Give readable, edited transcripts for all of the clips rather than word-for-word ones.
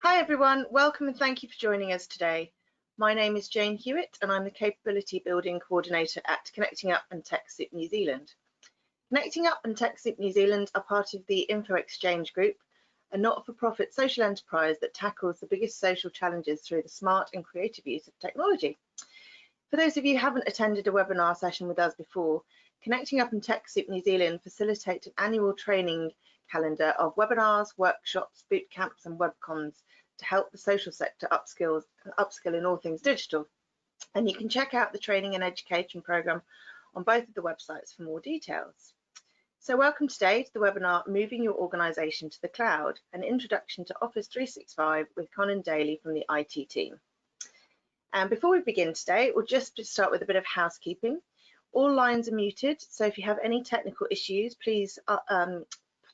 Hi everyone, welcome and thank you for joining us today. My name is Jane Hewitt and I'm the Capability Building Coordinator at Connecting Up and TechSoup New Zealand. Connecting Up and TechSoup New Zealand are part of the Info Exchange Group, a not-for-profit social enterprise that tackles the biggest social challenges through the smart and creative use of technology. For those of you who haven't attended a webinar session with us before, Connecting Up and TechSoup New Zealand facilitates an annual training calendar of webinars, workshops, boot camps and webcons to help the social sector upskill in all things digital. And you can check out the training and education programme on both of the websites for more details. So welcome today to the webinar, Moving Your Organisation to the Cloud, an introduction to Office 365 with Conan Daly from the IT team. And before we begin today, we'll just start with a bit of housekeeping. All lines are muted, so if you have any technical issues, please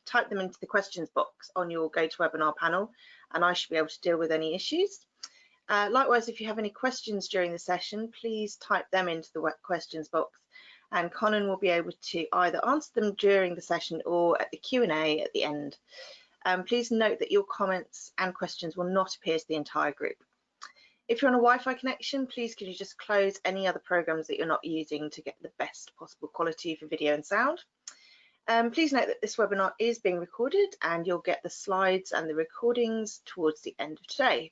type them into the questions box on your GoToWebinar panel, and I should be able to deal with any issues. Likewise, if you have any questions during the session, please type them into the questions box, and Conan will be able to either answer them during the session or at the Q&A at the end. Please note that your comments and questions will not appear to the entire group. If you're on a Wi-Fi connection, please can you just close any other programs that you're not using to get the best possible quality for video and sound. Please note that this webinar is being recorded and you'll get the slides and the recordings towards the end of today.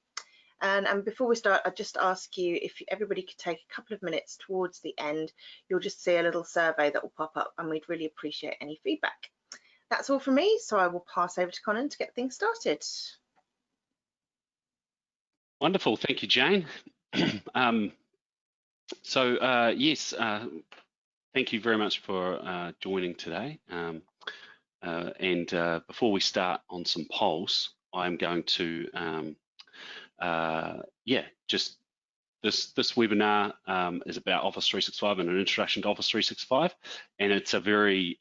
And before we start, I'd just ask you if everybody could take a couple of minutes towards the end. You'll just see a little survey that will pop up and we'd really appreciate any feedback. That's all from me, so I will pass over to Conan to get things started. Wonderful, thank you, Jane. Yes, thank you very much for joining today. Before we start on some polls, I'm going to, this webinar is about Office 365 and an introduction to Office 365, and it's a very,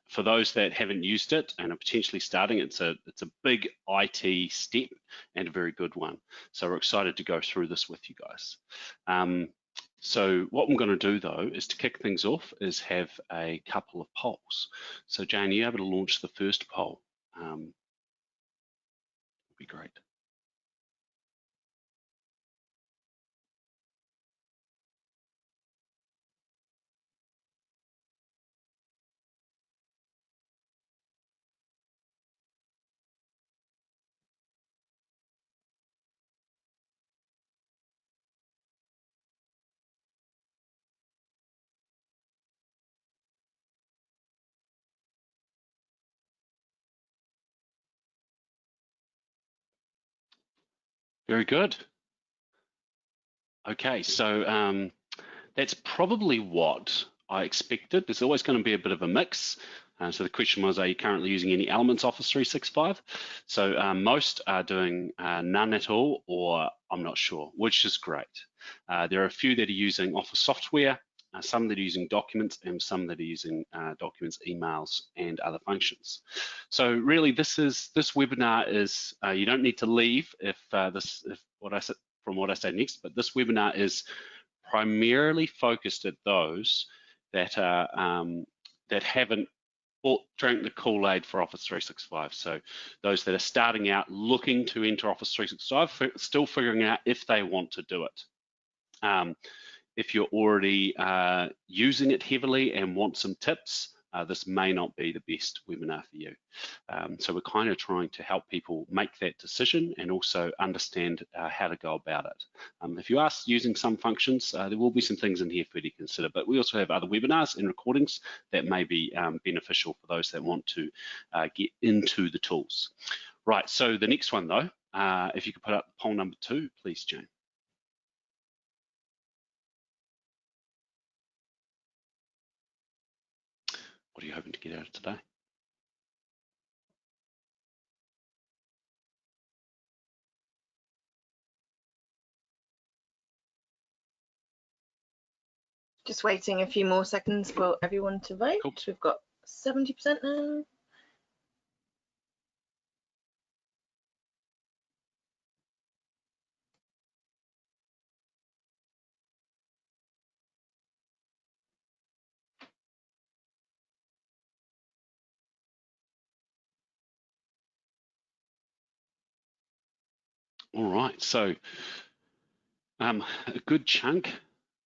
for those that haven't used it and are potentially starting, it's a big IT step and a very good one. So we're excited to go through this with you guys. So what I'm going to do though is to kick things off is have a couple of polls. So Jane, are you able to launch the first poll? Would be great. Very good. Okay, so that's probably what I expected. There's always going to be a bit of a mix. So the question was, are you currently using any elements Office 365? So most are doing none at all, or I'm not sure, which is great. There are a few that are using Office software, some that are using documents, and some that are using documents, emails, and other functions. So really, this webinar is you don't need to leave from what I say next, but this webinar is primarily focused at those that are that haven't drank the Kool-Aid for Office 365. So those that are starting out looking to enter Office 365, still figuring out if they want to do it. If you're already using it heavily and want some tips, this may not be the best webinar for you. So we're kind of trying to help people make that decision and also understand how to go about it. If you are using some functions, there will be some things in here for you to consider, but we also have other webinars and recordings that may be beneficial for those that want to get into the tools. Right, so the next one though, if you could put up poll number 2, please, Jane. What are you hoping to get out of today? Just waiting a few more seconds for everyone to vote. Cool. We've got 70% now. All right, so a good chunk,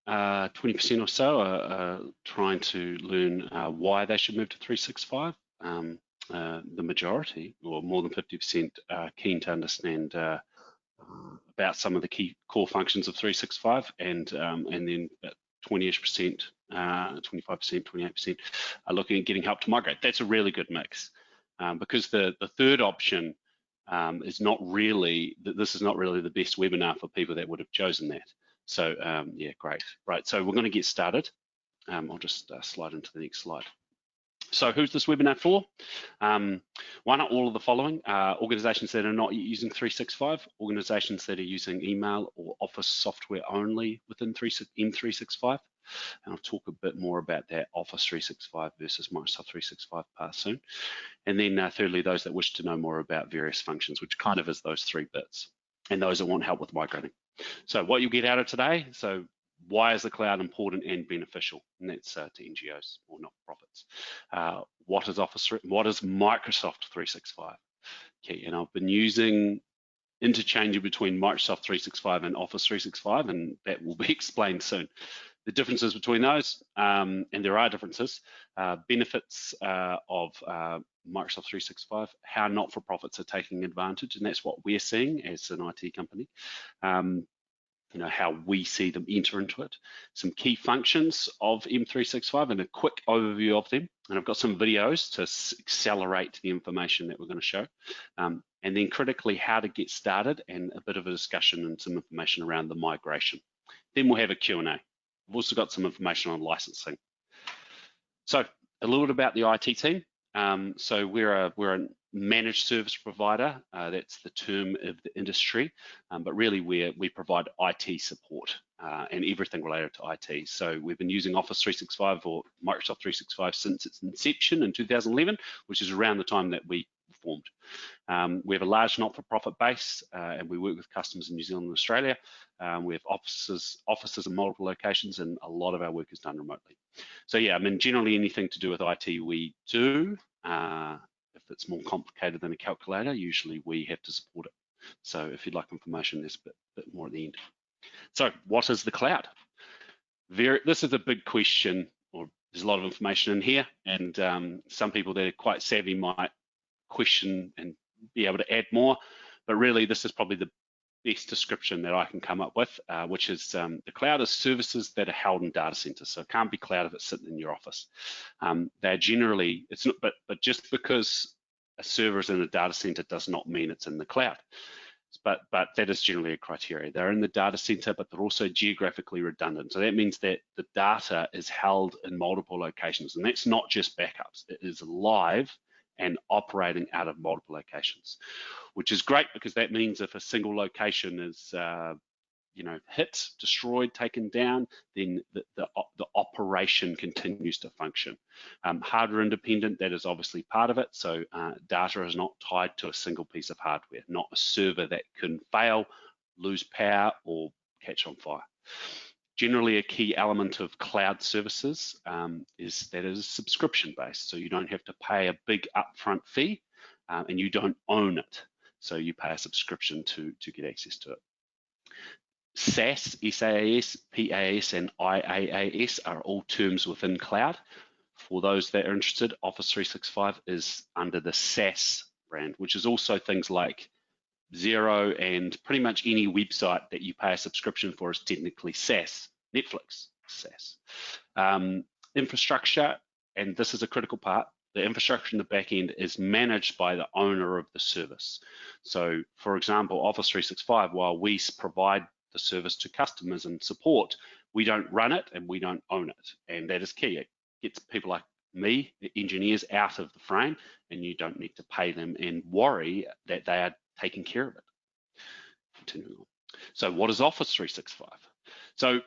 20% or so, are trying to learn why they should move to 365. The majority, or more than 50%, are keen to understand about some of the key core functions of 365, and then about 20-ish%, 25%, 28% are looking at getting help to migrate. That's a really good mix, because the third option is not really, this is not really the best webinar for people that would have chosen that. So yeah, great. Right, so we're going to get started. I'll just slide into the next slide. So who's this webinar for? Why not all of the following? Organizations that are not using 365, organizations that are using email or Office software only within M365. And I'll talk a bit more about that Office 365 versus Microsoft 365 part soon. And then thirdly, those that wish to know more about various functions, which kind of is those 3 bits, and those that want help with migrating. So what you'll get out of today, so why is the cloud important and beneficial? And that's to NGOs or not-for-profits. What is Microsoft 365? Okay, and I've been using interchanging between Microsoft 365 and Office 365, and that will be explained soon. The differences between those, and there are differences, benefits of Microsoft 365, how not-for-profits are taking advantage, and that's what we're seeing as an IT company. You know, how we see them enter into it, some key functions of M365 and a quick overview of them. And I've got some videos to accelerate the information that we're going to show. And then critically, how to get started and a bit of a discussion and some information around the migration. Then we'll have a Q&A. We've also got some information on licensing. So a little bit about the IT team. So we're a managed service provider. That's the term of the industry, but really we provide IT support and everything related to IT. So we've been using Office 365 or Microsoft 365 since its inception in 2011, which is around the time that we formed. We have a large not-for-profit base, and we work with customers in New Zealand and Australia. We have offices in multiple locations, and a lot of our work is done remotely. So yeah, I mean, generally anything to do with IT we do. If it's more complicated than a calculator, usually we have to support it. So if you'd like information, there's a bit more at the end. So what is the cloud? This is a big question, or there's a lot of information in here, and some people that are quite savvy might question and be able to add more, but really this is probably the best description that I can come up with, which is the cloud is services that are held in data centers. So it can't be cloud if it's sitting in your office. They're generally, it's not, but just because a server is in a data center does not mean it's in the cloud. But that is generally a criteria. They're in the data center, but they're also geographically redundant. So that means that the data is held in multiple locations, and that's not just backups. It is live and operating out of multiple locations, which is great because that means if a single location is hit, destroyed, taken down, then the operation continues to function. Hardware independent, that is obviously part of it. So data is not tied to a single piece of hardware, not a server that can fail, lose power, or catch on fire. Generally, a key element of cloud services is that it is subscription based. So you don't have to pay a big upfront fee, and you don't own it. So you pay a subscription to get access to it. SaaS, SaaS, PaaS, and IaaS are all terms within cloud. For those that are interested, Office 365 is under the SaaS brand, which is also things like Xero, and pretty much any website that you pay a subscription for is technically SaaS. Netflix, SaaS. Infrastructure, and this is a critical part, the infrastructure in the back end is managed by the owner of the service. So for example, Office 365, while we provide the service to customers and support, we don't run it and we don't own it. And that is key. It gets people like me, engineers, out of the frame, and you don't need to pay them and worry that they are taking care of it. Continuing on. So what is Office 365? So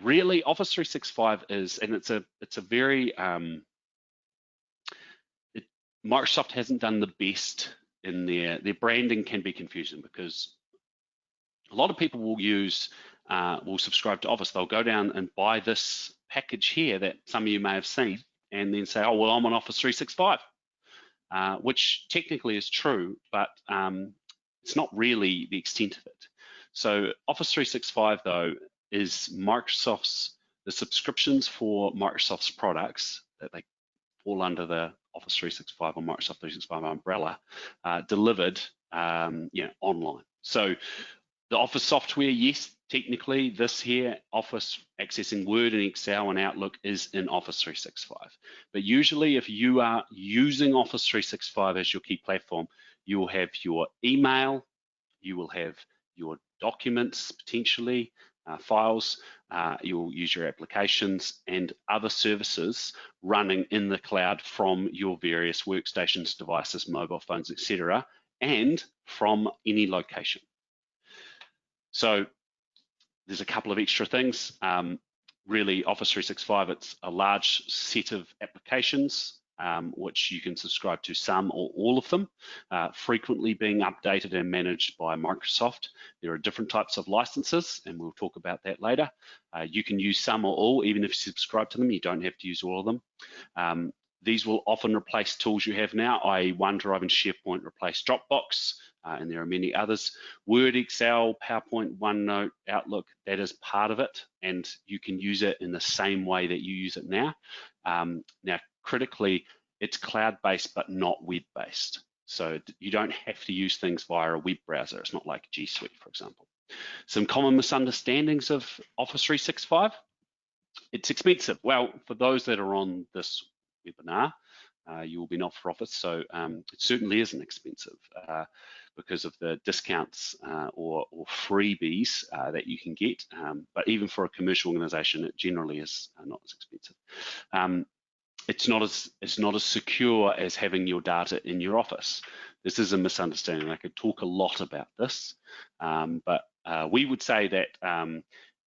really Office 365 is, and it's a very, Microsoft hasn't done the best in their branding can be confusing because a lot of people will subscribe to Office. They'll go down and buy this package here that some of you may have seen and then say, oh, well, I'm on Office 365, which technically is true, but it's not really the extent of it. So Office 365 though is the subscriptions for Microsoft's products that they fall under the Office 365 or Microsoft 365 umbrella, delivered online. So the Office software, yes, technically this here, Office accessing Word and Excel and Outlook is in Office 365. But usually if you are using Office 365 as your key platform, you will have your email, you will have your documents, potentially, files, you'll use your applications and other services running in the cloud from your various workstations, devices, mobile phones, etc., and from any location. So there's a couple of extra things. Really, Office 365, it's a large set of applications which you can subscribe to some or all of them, frequently being updated and managed by Microsoft. There are different types of licenses, and we'll talk about that later. You can use some or all, even if you subscribe to them. You don't have to use all of them. These will often replace tools you have now, i.e. OneDrive and SharePoint replace Dropbox, and there are many others. Word, Excel, PowerPoint, OneNote, Outlook, that is part of it, and you can use it in the same way that you use it now. Now, critically, it's cloud-based but not web-based. So you don't have to use things via a web browser. It's not like G Suite, for example. Some common misunderstandings of Office 365. It's expensive. Well, for those that are on this webinar, you will be not for office, so it certainly isn't expensive because of the discounts or freebies that you can get. But even for a commercial organization, it generally is not as expensive. It's not as secure as having your data in your office. This is a misunderstanding. I could talk a lot about this, but we would say that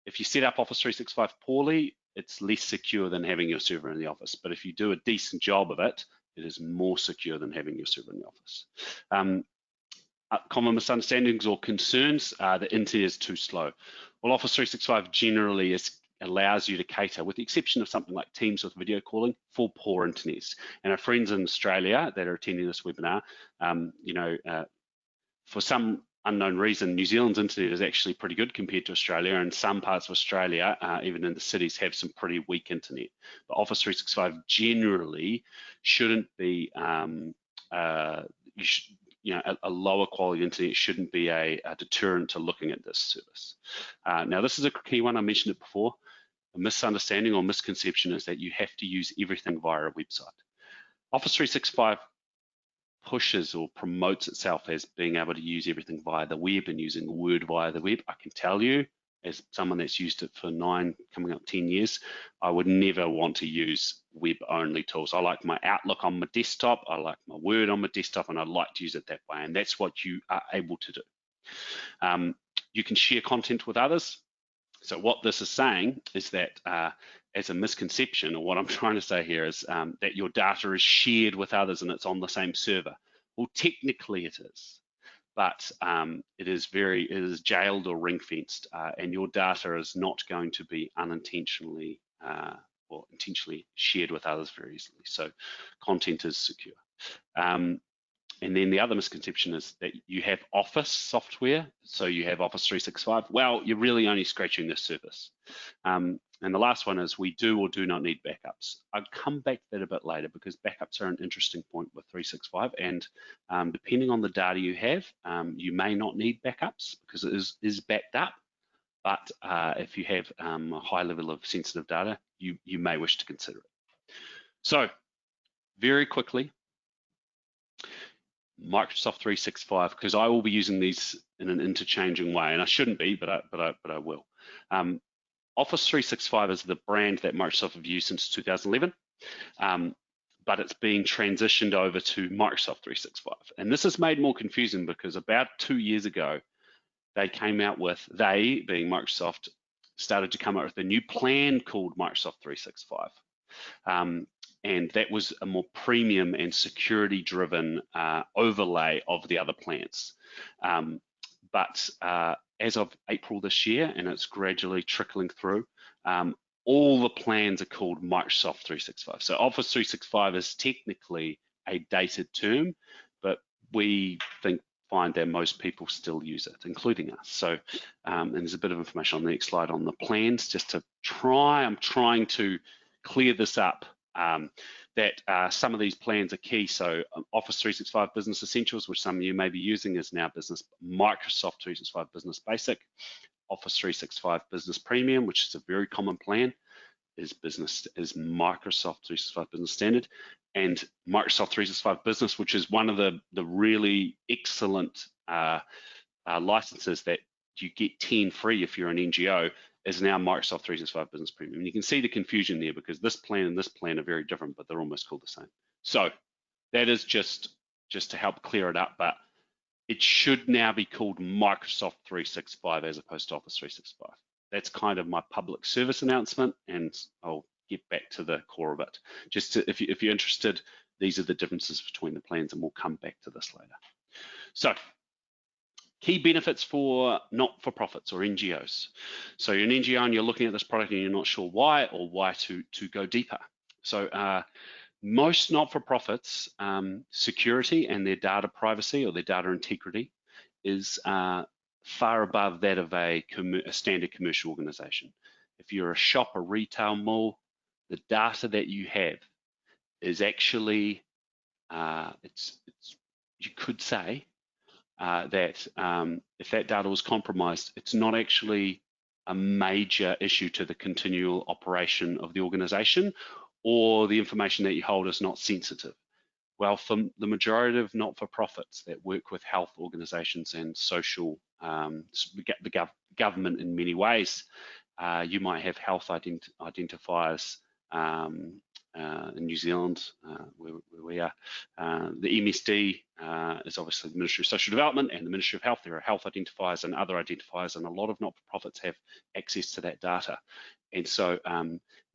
if you set up Office 365 poorly, it's less secure than having your server in the office. But if you do a decent job of it, it is more secure than having your server in the office. Common misunderstandings or concerns, the internet is too slow. Well, Office 365 generally allows you to cater, with the exception of something like Teams with video calling, for poor internet. And our friends in Australia that are attending this webinar, for some unknown reason, New Zealand's internet is actually pretty good compared to Australia, and some parts of Australia, even in the cities, have some pretty weak internet. But Office 365 generally shouldn't be, a lower quality internet shouldn't be a deterrent to looking at this service. Now, this is a key one. I mentioned it before. A misunderstanding or misconception is that you have to use everything via a website. Office 365 pushes or promotes itself as being able to use everything via the web and using Word via the web. I can tell you, as someone that's used it for 9, coming up 10 years, I would never want to use web-only tools. I like my Outlook on my desktop, I like my Word on my desktop, and I like to use it that way, and that's what you are able to do. You can share content with others. So what this is saying is that as a misconception, or what I'm trying to say here is that your data is shared with others and it's on the same server. Well, technically it is, but it is jailed or ring-fenced, and your data is not going to be unintentionally or intentionally shared with others very easily. So content is secure. And then the other misconception is that you have Office software, so you have Office 365. Well, you're really only scratching the surface. And the last one is we do or do not need backups. I'll come back to that a bit later because backups are an interesting point with 365. And depending on the data you have, you may not need backups because it is backed up. But if you have a high level of sensitive data, you may wish to consider it. So very quickly, Microsoft 365, because I will be using these in an interchanging way, and I shouldn't be, but I will. Office 365 is the brand that Microsoft have used since 2011, but it's being transitioned over to Microsoft 365. And this is made more confusing because about 2 years ago, they came out with, they, being Microsoft, started to come up with a new plan called Microsoft 365. And that was a more premium and security-driven overlay of the other plans. But as of April this year, and it's gradually trickling through, all the plans are called Microsoft 365. So Office 365 is technically a dated term, but we think find that most people still use it, including us. So, and there's a bit of information on the next slide on the plans, just to I'm trying to clear this up, that some of these plans are key. So Office 365 Business Essentials, which some of you may be using, is now Microsoft 365 Business Basic. Office 365 Business Premium, which is a very common plan, is Microsoft 365 Business Standard, and Microsoft 365 Business, which is one of the really excellent licenses that you get 10 free if you're an NGO, is now Microsoft 365 Business Premium. And you can see the confusion there because this plan and this plan are very different, but they're almost called the same. So that is just to help clear it up, but it should now be called Microsoft 365 as opposed to Office 365. That's kind of my public service announcement, and I'll get back to the core of it. Just to, if you're interested, these are the differences between the plans, and we'll come back to this later. So, key benefits for not-for-profits or NGOs. So you're an NGO and you're looking at this product and you're not sure why or why to go deeper. So most not-for-profits, security and their data privacy or their data integrity is far above that of a standard commercial organization. If you're a shop, a retail mall, the data that you have is actually, you could say that if that data was compromised, it's not actually a major issue to the continual operation of the organization, or the information that you hold is not sensitive. Well, for the majority of not-for-profits that work with health organizations and social, the government in many ways, you might have health identifiers in New Zealand, where we are. The MSD is obviously the Ministry of Social Development and the Ministry of Health. There are health identifiers and other identifiers, and a lot of not-for-profits have access to that data. And so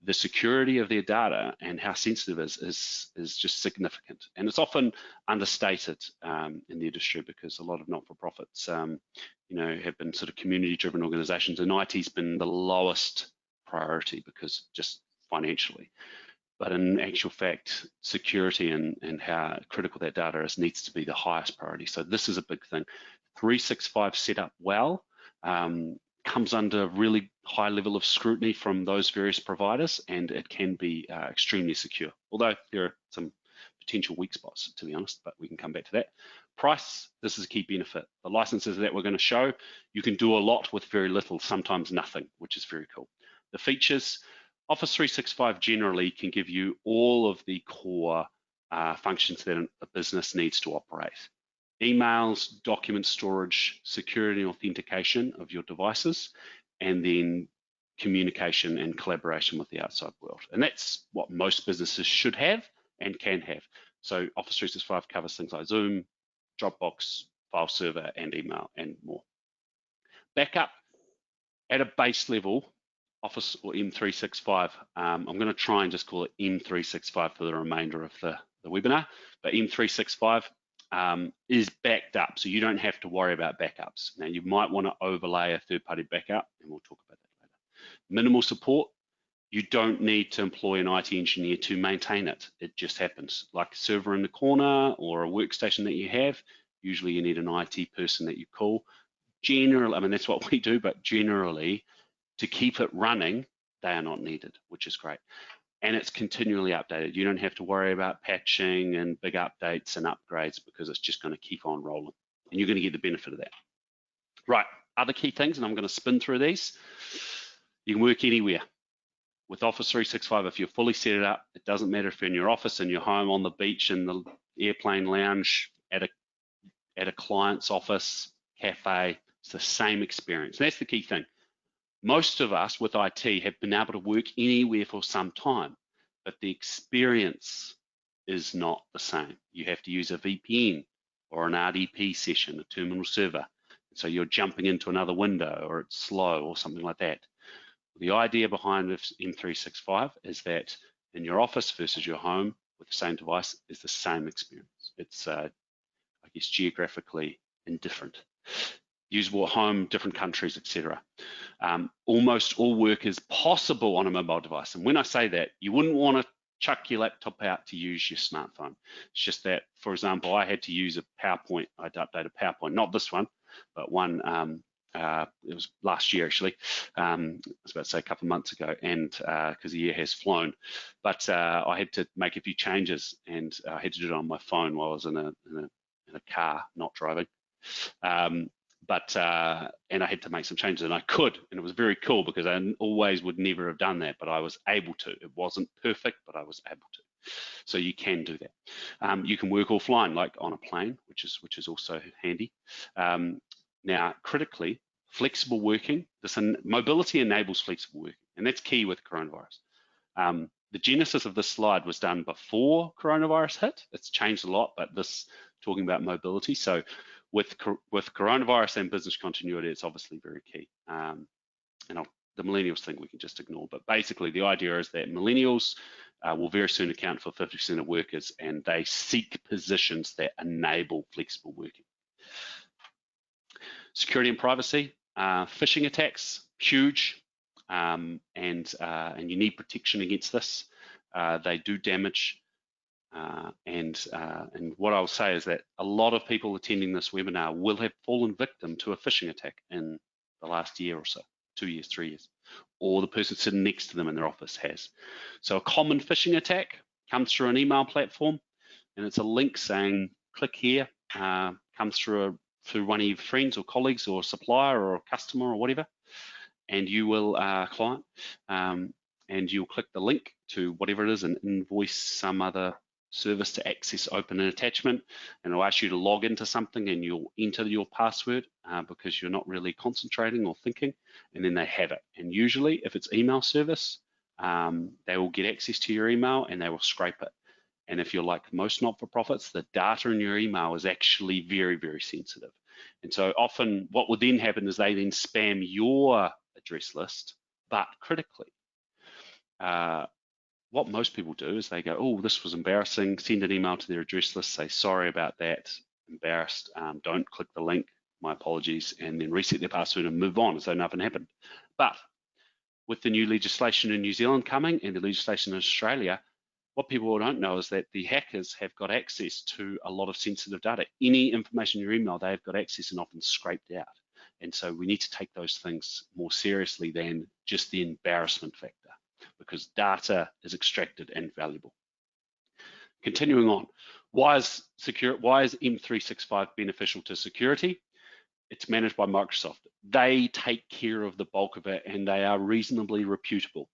the security of their data and how sensitive it is just significant. And it's often understated in the industry because a lot of not-for-profits, have been sort of community-driven organizations, and IT's been the lowest priority because just financially. But in actual fact, security and how critical that data is needs to be the highest priority. So this is a big thing. 365 set up well, comes under a really high level of scrutiny from those various providers, and it can be extremely secure. Although there are some potential weak spots, to be honest, but we can come back to that. Price, this is a key benefit. The licenses that we're going to show, you can do a lot with very little, sometimes nothing, which is very cool. The features, Office 365 generally can give you all of the core functions that a business needs to operate. Emails, document storage, security and authentication of your devices, and then communication and collaboration with the outside world. And that's what most businesses should have and can have. So Office 365 covers things like Zoom, Dropbox, file server, and email, and more. Backup, at a base level, Office or M365, I'm going to try and just call it M365 for the remainder of the webinar, but M365 is backed up, so you don't have to worry about backups. Now, you might want to overlay a third-party backup, and we'll talk about that later. Minimal support, you don't need to employ an IT engineer to maintain it. It just happens. Like a server in the corner or a workstation that you have, usually you need an IT person that you call. Generally, I mean, that's what we do, but generally, to keep it running, they are not needed, which is great. And it's continually updated. You don't have to worry about patching and big updates and upgrades because it's just going to keep on rolling, and you're going to get the benefit of that. Right, other key things, and I'm going to spin through these. You can work anywhere. With Office 365, if you're fully set it up, it doesn't matter if you're in your office, in your home, on the beach, in the airplane lounge, at a client's office, cafe, it's the same experience. And that's the key thing. Most of us with IT have been able to work anywhere for some time, but the experience is not the same. You have to use a VPN or an RDP session, a terminal server. So you're jumping into another window, or it's slow or something like that. The idea behind M365 is that in your office versus your home with the same device is the same experience. It's, I guess, geographically indifferent. Usable at home, different countries, etc. Almost all work is possible on a mobile device. And when I say that, you wouldn't want to chuck your laptop out to use your smartphone. It's just that, for example, I had to use a PowerPoint. I had to update a PowerPoint, not this one, but one, it was last year actually. I was about to say a couple of months ago, and because the year has flown, but I had to make a few changes, and I had to do it on my phone while I was in a car, not driving. And I had to make some changes, and I could, and it was very cool because I always would never have done that, but I was able to. It wasn't perfect, but I was able to. So you can do that. You can work offline, like on a plane, which is also handy. Now, critically, flexible working. Mobility enables flexible working, and that's key with coronavirus. The genesis of this slide was done before coronavirus hit. It's changed a lot, but this talking about mobility. So with coronavirus and business continuity, it's obviously very key. And the millennials thing we can just ignore. But basically, the idea is that millennials will very soon account for 50% of workers, and they seek positions that enable flexible working. Security and privacy, phishing attacks, huge, and you need protection against this. They do damage. And what I'll say is that a lot of people attending this webinar will have fallen victim to a phishing attack in the last year or so, 2 years, 3 years, or the person sitting next to them in their office has. So a common phishing attack comes through an email platform, and it's a link saying, click here, comes through one of your friends or colleagues or supplier or a customer or whatever, and you will, client, and you'll click the link to whatever it is, an invoice, some other service to access, open an attachment, and it'll ask you to log into something, and you'll enter your password because you're not really concentrating or thinking, and then they have it. And usually if it's email service, they will get access to your email and they will scrape it. And if you're like most not-for-profits, the data in your email is actually very, very sensitive. And so often what will then happen is they then spam your address list, but critically, what most people do is they go, oh, this was embarrassing, send an email to their address list, say, sorry about that, embarrassed, don't click the link, my apologies, and then reset their password and move on as though nothing happened. But with the new legislation in New Zealand coming and the legislation in Australia, what people don't know is that the hackers have got access to a lot of sensitive data. Any information in your email, they've got access and often scraped out. And so we need to take those things more seriously than just the embarrassment factor, because data is extracted and valuable. Continuing on, why is M365 beneficial to security? It's managed by Microsoft. They take care of the bulk of it, and they are reasonably reputable.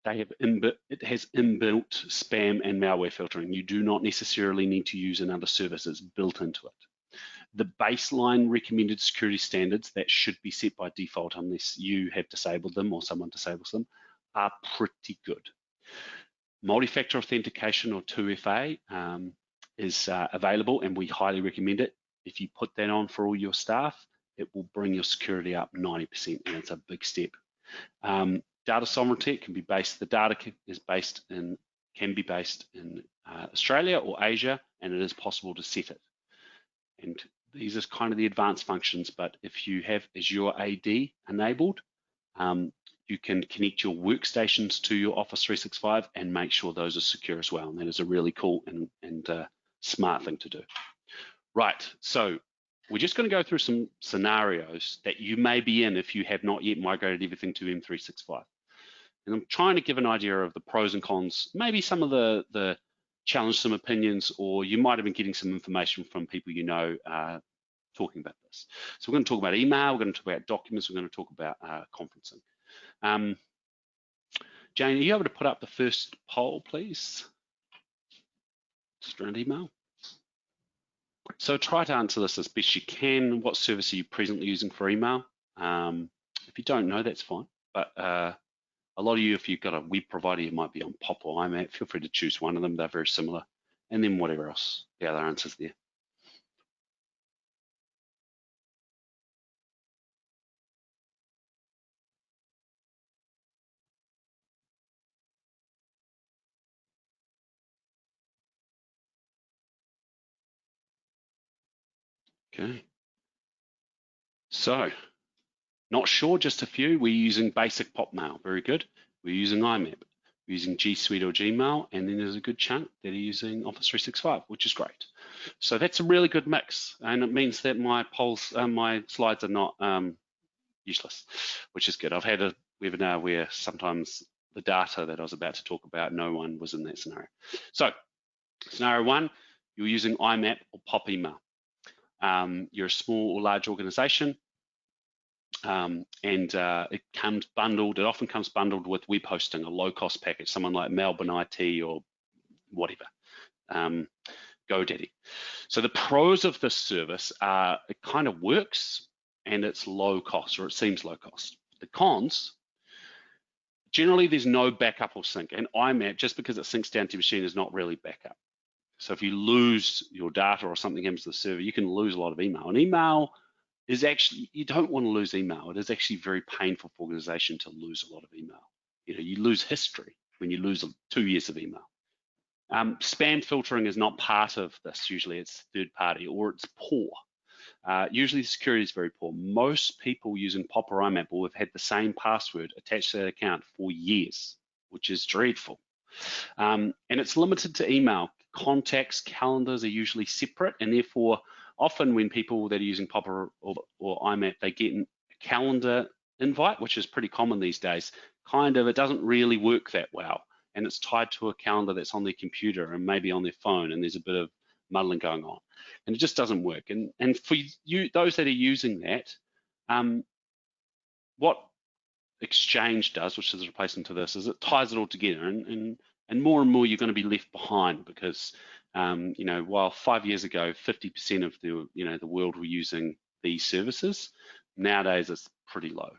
It has inbuilt spam and malware filtering. You do not necessarily need to use another service. It's built into it. The baseline recommended security standards that should be set by default unless you have disabled them or someone disables them are pretty good. Multi-factor authentication, or 2FA, is available, and we highly recommend it. If you put that on for all your staff, it will bring your security up 90%, and it's a big step. Data sovereignty can be based. The data can be based in Australia or Asia, and it is possible to set it. And these are kind of the advanced functions. But if you have Azure AD enabled, you can connect your workstations to your Office 365 and make sure those are secure as well. And that is a really cool and smart thing to do. Right, so we're just going to go through some scenarios that you may be in if you have not yet migrated everything to M365. And I'm trying to give an idea of the pros and cons, maybe some of the challenge, some opinions, or you might have been getting some information from people you know talking about this. So we're going to talk about email, we're going to talk about documents, we're going to talk about conferencing. Jane, are you able to put up the first poll, please? Just around email. So try to answer this as best you can. What service are you presently using for email? If you don't know, that's fine. But a lot of you, if you've got a web provider, you might be on POP or IMAP. Feel free to choose one of them. They're very similar. And then whatever else, the other answers there. Okay. So, not sure, just a few. We're using basic POP mail. Very good. We're using IMAP. using G Suite or Gmail, and then there's a good chunk that are using Office 365, which is great. So that's a really good mix, and it means that my my slides are not useless, which is good. I've had a webinar where sometimes the data that I was about to talk about, no one was in that scenario. So scenario one, you're using IMAP or POP email. You're a small or large organization, and it comes bundled, it often comes bundled with web hosting, a low cost package, someone like Melbourne IT or whatever, GoDaddy. So the pros of this service are it kind of works and it's low cost, or it seems low cost. The cons, generally there's no backup or sync, and IMAP, just because it syncs down to your machine, is not really backup. So if you lose your data or something happens to the server, you can lose a lot of email. And email is actually, you don't want to lose email. It is actually very painful for organization to lose a lot of email. You lose history when you lose 2 years of email. Spam filtering is not part of this. Usually it's third party or it's poor. Usually the security is very poor. Most people using POP or IMAP will have had the same password attached to their account for years, which is dreadful. And it's limited to email. Contacts, calendars are usually separate, and therefore often when people that are using POP or IMAP, they get a calendar invite, which is pretty common these days. It doesn't really work that well, and it's tied to a calendar that's on their computer and maybe on their phone, and there's a bit of muddling going on, and it just doesn't work. And for you, those that are using that, what Exchange does, which is a replacement to this, is it ties it all together, and more you're going to be left behind because while 5 years ago 50% of the world were using these services, nowadays it's pretty low.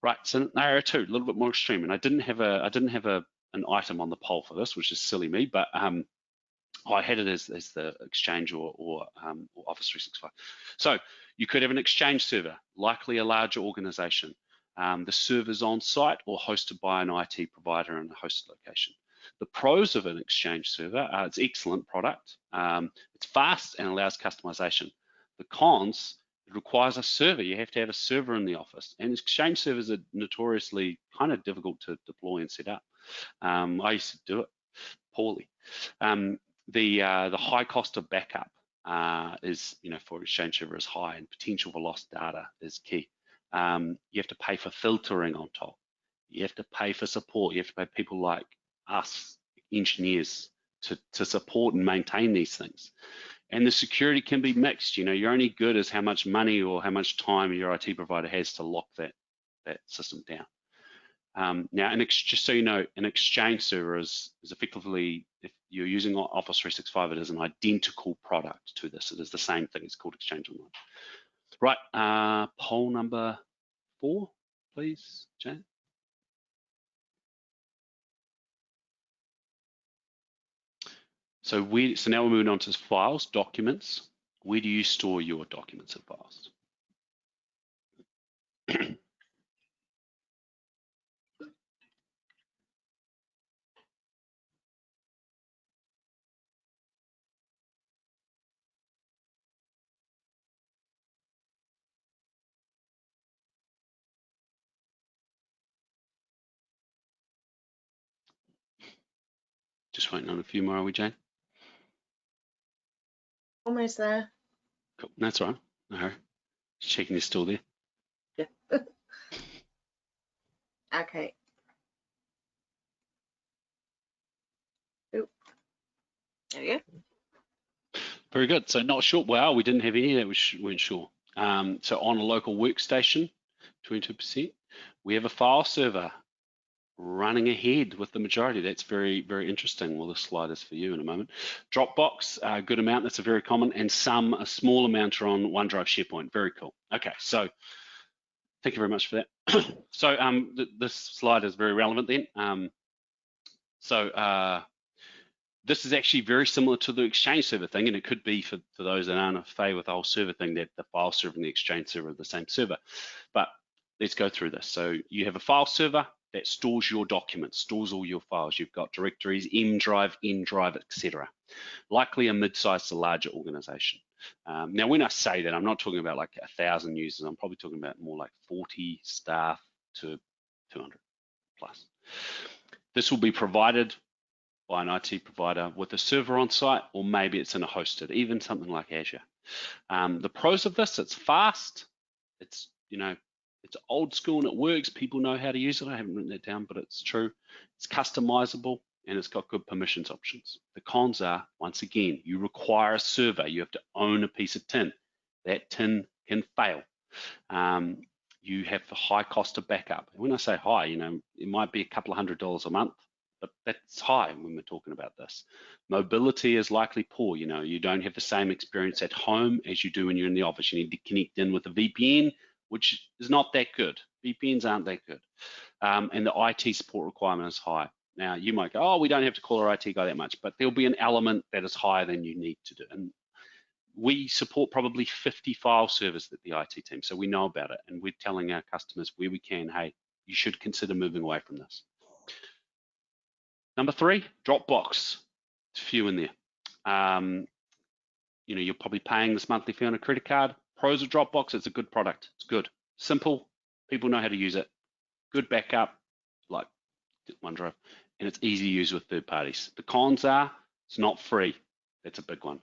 Right, so scenario two, a little bit more extreme, and I didn't have an item on the poll for this, which is silly me, but I had it as the Exchange or Office 365. So you could have an Exchange server, likely a larger organization. The server's on site or hosted by an IT provider in a hosted location. The pros of an Exchange server are it's excellent product, it's fast and allows customization. The cons, it requires a server. You have to have a server in the office, and Exchange servers are notoriously kind of difficult to deploy and set up. I used to do it poorly. The high cost of backup is, for Exchange server is high, and potential for lost data is key. You have to pay for filtering on top. You have to pay for support. You have to pay people like us, engineers, to support and maintain these things. And the security can be mixed. You're only good as how much money or how much time your IT provider has to lock that system down. Now, just so you know, an Exchange server is effectively, if you're using Office 365, it is an identical product to this. It is the same thing. It's called Exchange Online. Right, poll number 4, please, Jane. So now we're moving on to files, documents. Where do you store your documents and files? Just waiting on a few more, are we, Jane? Almost there. Cool. That's all right. No hurry. Just checking you're still there. Yeah. Okay. Oop. There we go. Very good. So not sure. Well, we didn't have any that we weren't sure. So on a local workstation, 22%. We have a file server running ahead with the majority. That's very, very interesting. Well, this slide is for you in a moment. Dropbox, a good amount. That's a very common, and a small amount are on OneDrive, SharePoint. Very cool. Okay, so thank you very much for that. So this slide is very relevant then. This is actually very similar to the Exchange server thing, and it could be for those that aren't familiar with the whole server thing, that the file server and the Exchange server are the same server. But let's go through this. So you have a file server that stores your documents, stores all your files. You've got directories, M Drive, N Drive, etc. Likely a mid-sized to larger organization. Now, when I say that, I'm not talking about like 1,000 users. I'm probably talking about more like 40 staff to 200 plus. This will be provided by an IT provider with a server on site, or maybe it's in a hosted, even something like Azure. The pros of this: it's fast, it's it's old school and it works. People know how to use it. I haven't written that down, but it's true. It's customizable and it's got good permissions options. The cons are, once again, you require a server. You have to own a piece of tin. That tin can fail. You have the high cost of backup. When I say high, it might be a couple of $100 a month, but that's high when we're talking about this. Mobility is likely poor. You don't have the same experience at home as you do when you're in the office. You need to connect in with a VPN, which is not that good. VPNs aren't that good. And the IT support requirement is high. Now, you might go, oh, we don't have to call our IT guy that much, but there'll be an element that is higher than you need to do. And we support probably 50 file servers at the IT team, so we know about it. And we're telling our customers where we can, hey, you should consider moving away from this. Number 3, Dropbox. It's few in there. You're probably paying this monthly fee on a credit card. Pros of Dropbox: it's a good product. It's good, simple. People know how to use it. Good backup, like OneDrive, and it's easy to use with third parties. The cons are, it's not free. That's a big one.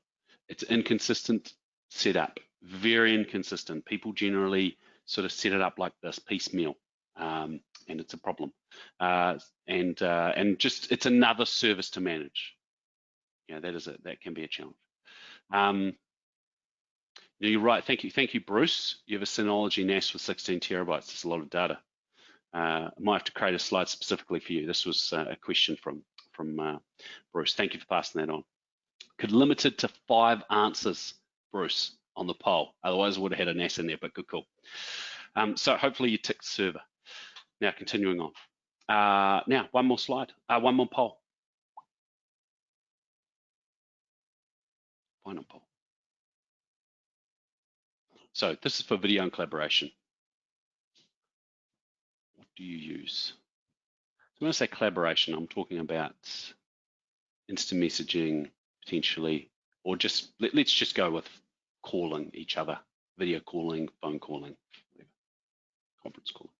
It's inconsistent setup, very inconsistent. People generally sort of set it up like this, piecemeal, and it's a problem. And just it's another service to manage. That can be a challenge. You're right. Thank you, Bruce. You have a Synology NAS with 16 terabytes. That's a lot of data. I might have to create a slide specifically for you. This was a question from Bruce. Thank you for passing that on. Could limit it to 5 answers, Bruce, on the poll. Otherwise, I would have had a NAS in there, but good call. So hopefully you ticked server. Now, continuing on. Now, one more slide. One more poll. Final poll. So this is for video and collaboration. What do you use? So when I say collaboration, I'm talking about instant messaging, potentially, or just let's just go with calling each other, video calling, phone calling, whatever, conference calling.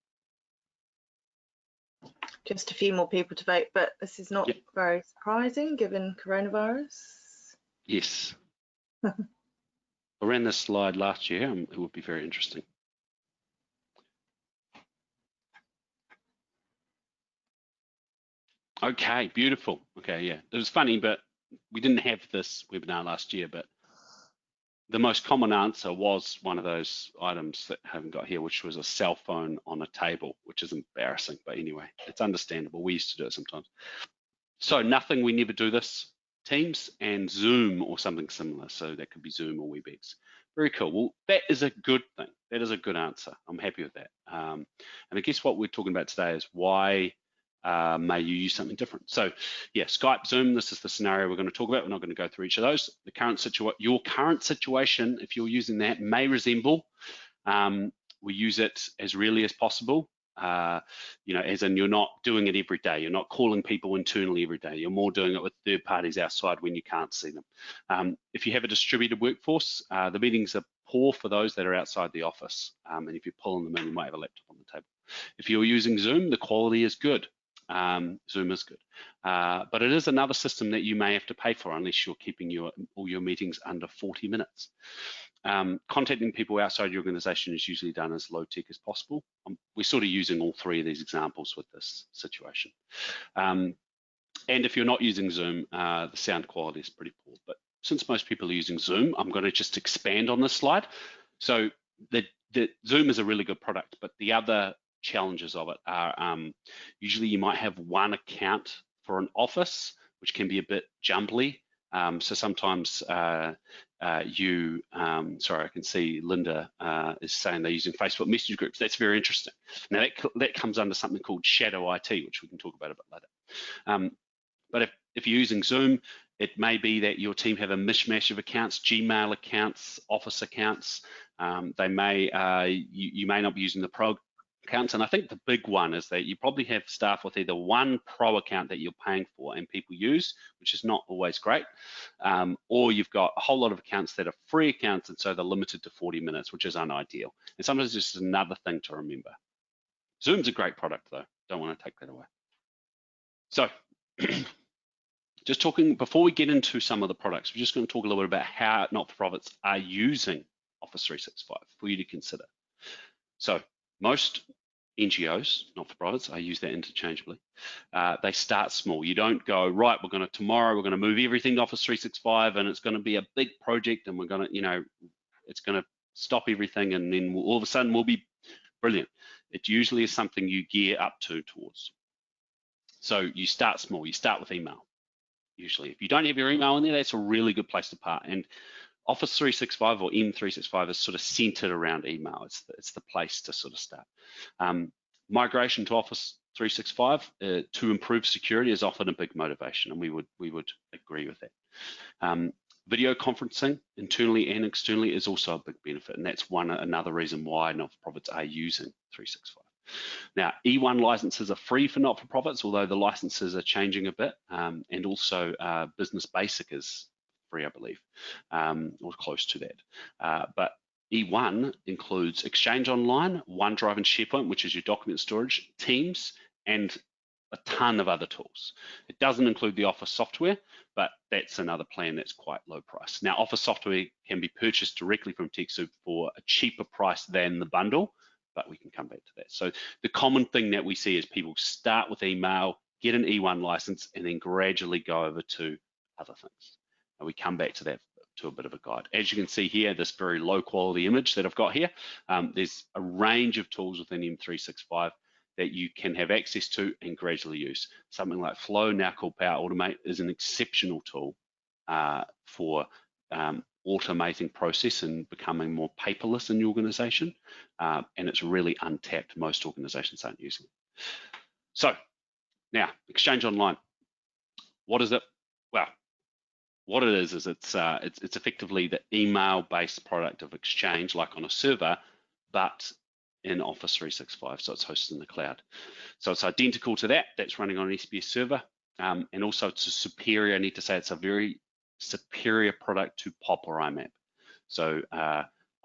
Just a few more people to vote, but this is not very surprising given coronavirus. Yes. I ran this slide last year, and it would be very interesting. Okay, beautiful. Okay, yeah. It was funny, but we didn't have this webinar last year, but the most common answer was one of those items that I haven't got here, which was a cell phone on a table, which is embarrassing, but anyway, it's understandable. We used to do it sometimes. So nothing, we never do this. Teams and Zoom or something similar. So that could be Zoom or WebEx. Very cool. Well, that is a good thing. That is a good answer. I'm happy with that. And I guess what we're talking about today is why may you use something different. So yeah, Skype, Zoom, this is the scenario we're going to talk about. We're not going to go through each of those. Your current situation, if you're using that, may resemble. We use it as rarely as possible. As in you're not doing it every day. You're not calling people internally every day. You're more doing it with third parties outside when you can't see them. If you have a distributed workforce, the meetings are poor for those that are outside the office. And if you're pulling them in, you might have a laptop on the table. If you're using Zoom, the quality is good. Zoom is good. But it is another system that you may have to pay for unless you're keeping all your meetings under 40 minutes. Contacting people outside your organization is usually done as low tech as possible. We're sort of using all 3 of these examples with this situation. And if you're not using Zoom, the sound quality is pretty poor. But since most people are using Zoom, I'm going to just expand on this slide. So the Zoom is a really good product, but the other challenges of it are usually you might have one account for an office, which can be a bit jumbly. So sometimes sorry, I can see Linda is saying they're using Facebook message groups. That's very interesting. Now that comes under something called shadow IT, which we can talk about a bit later. But if you're using Zoom, it may be that your team have a mishmash of accounts, Gmail accounts, Office accounts. You may not be using the Pro accounts, and I think the big one is that you probably have staff with either one Pro account that you're paying for and people use, which is not always great, or you've got a whole lot of accounts that are free accounts, and so they're limited to 40 minutes, which is unideal. And sometimes it's just another thing to remember. Zoom's a great product, though. Don't want to take that away. So just talking, before we get into some of the products, we're just going to talk a little bit about how not-for-profits are using Office 365 for you to consider. So most NGOs, not-for-profits, I use that interchangeably, they start small. You don't go, right, tomorrow we're going to move everything to Office 365 and it's going to be a big project and we're going to, it's going to stop everything and then all of a sudden we'll be brilliant. It usually is something you gear up towards. So you start small, you start with email. Usually, if you don't have your email in there, that's a really good place to start. And Office 365 or M365 is sort of centered around email. It's the place to sort of start. Migration to Office 365 to improve security is often a big motivation, and we would agree with that. Video conferencing internally and externally is also a big benefit, and that's another reason why not-for-profits are using 365. Now, E1 licenses are free for not-for-profits, although the licenses are changing a bit, and also Business Basic is free, I believe, or close to that. But E1 includes Exchange Online, OneDrive and SharePoint, which is your document storage, Teams, and a ton of other tools. It doesn't include the Office software, but that's another plan that's quite low price. Now, Office software can be purchased directly from TechSoup for a cheaper price than the bundle, but we can come back to that. So the common thing that we see is people start with email, get an E1 license, and then gradually go over to other things. And we come back to that to a bit of a guide. As you can see here, this very low quality image that I've got here, there's a range of tools within M365 that you can have access to and gradually use. Something like Flow, now called Power Automate, is an exceptional tool for automating process and becoming more paperless in the organization, and it's really untapped. Most organizations aren't using it. So now, Exchange Online, what is it? Well, what it is it's effectively the email-based product of Exchange, like on a server, but in Office 365, so it's hosted in the cloud. So it's identical to that. That's running on an SBS server, and also it's a superior, I need to say, it's a very superior product to POP or IMAP. So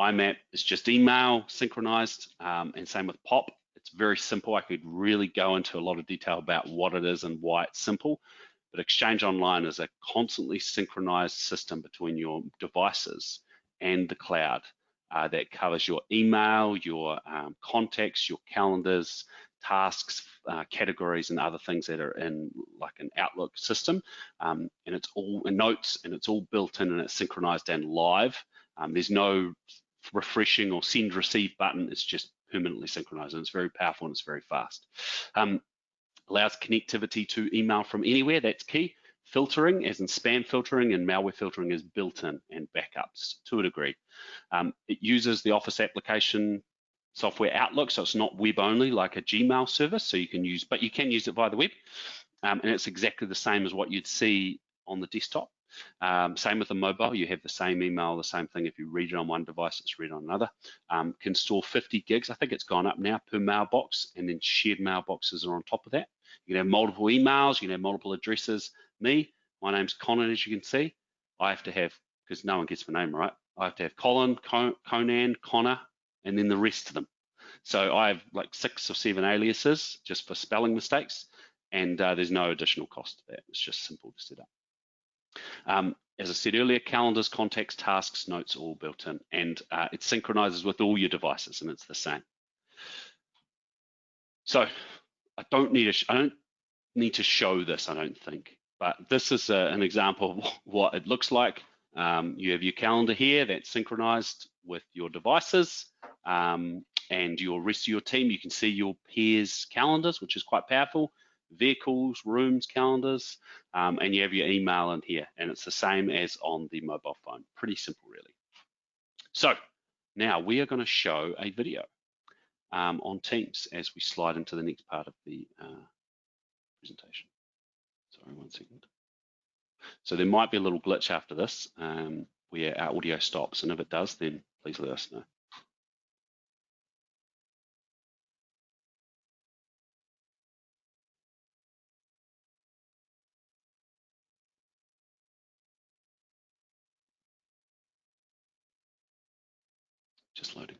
IMAP is just email synchronized, and same with POP. It's very simple. I could really go into a lot of detail about what it is and why it's simple, but Exchange Online is a constantly synchronized system between your devices and the cloud that covers your email, your contacts, your calendars, tasks, categories, and other things that are in like an Outlook system, and it's all in notes, and it's all built in, and it's synchronized and live. There's no refreshing or send receive button. It's just permanently synchronized, and it's very powerful and it's very fast. Allows connectivity to email from anywhere. That's key. Filtering, as in spam filtering and malware filtering, is built in, and backups to a degree. It uses the Office application software Outlook, so it's not web only like a Gmail service, so you can use, but you can use it via the web, and it's exactly the same as what you'd see on the desktop. Same with the mobile, you have the same email, the same thing. If you read it on one device, it's read on another. Can store 50 gigs, I think it's gone up now, per mailbox, and then shared mailboxes are on top of that. You can have multiple emails, you can have multiple addresses. My name's Connor, as you can see. I have to have, because no one gets my name right, I have to have Colin, Conan, Connor, and then the rest of them. So I have like 6 or 7 aliases just for spelling mistakes, and there's no additional cost to that. It's just simple to set up. As I said earlier, calendars, contacts, tasks, notes, all built in, and it synchronizes with all your devices, and it's the same. So I don't need to show this, I don't think, but this is an example of what it looks like. You have your calendar here that's synchronized with your devices, and your rest of your team. You can see your peers' calendars, which is quite powerful. Vehicles, rooms, calendars, and you have your email in here, and it's the same as on the mobile phone. Pretty simple, really. So now we are going to show a video on Teams as we slide into the next part of the presentation. Sorry, 1 second. So there might be a little glitch after this where our audio stops, and if it does, then please let us know. Just loading.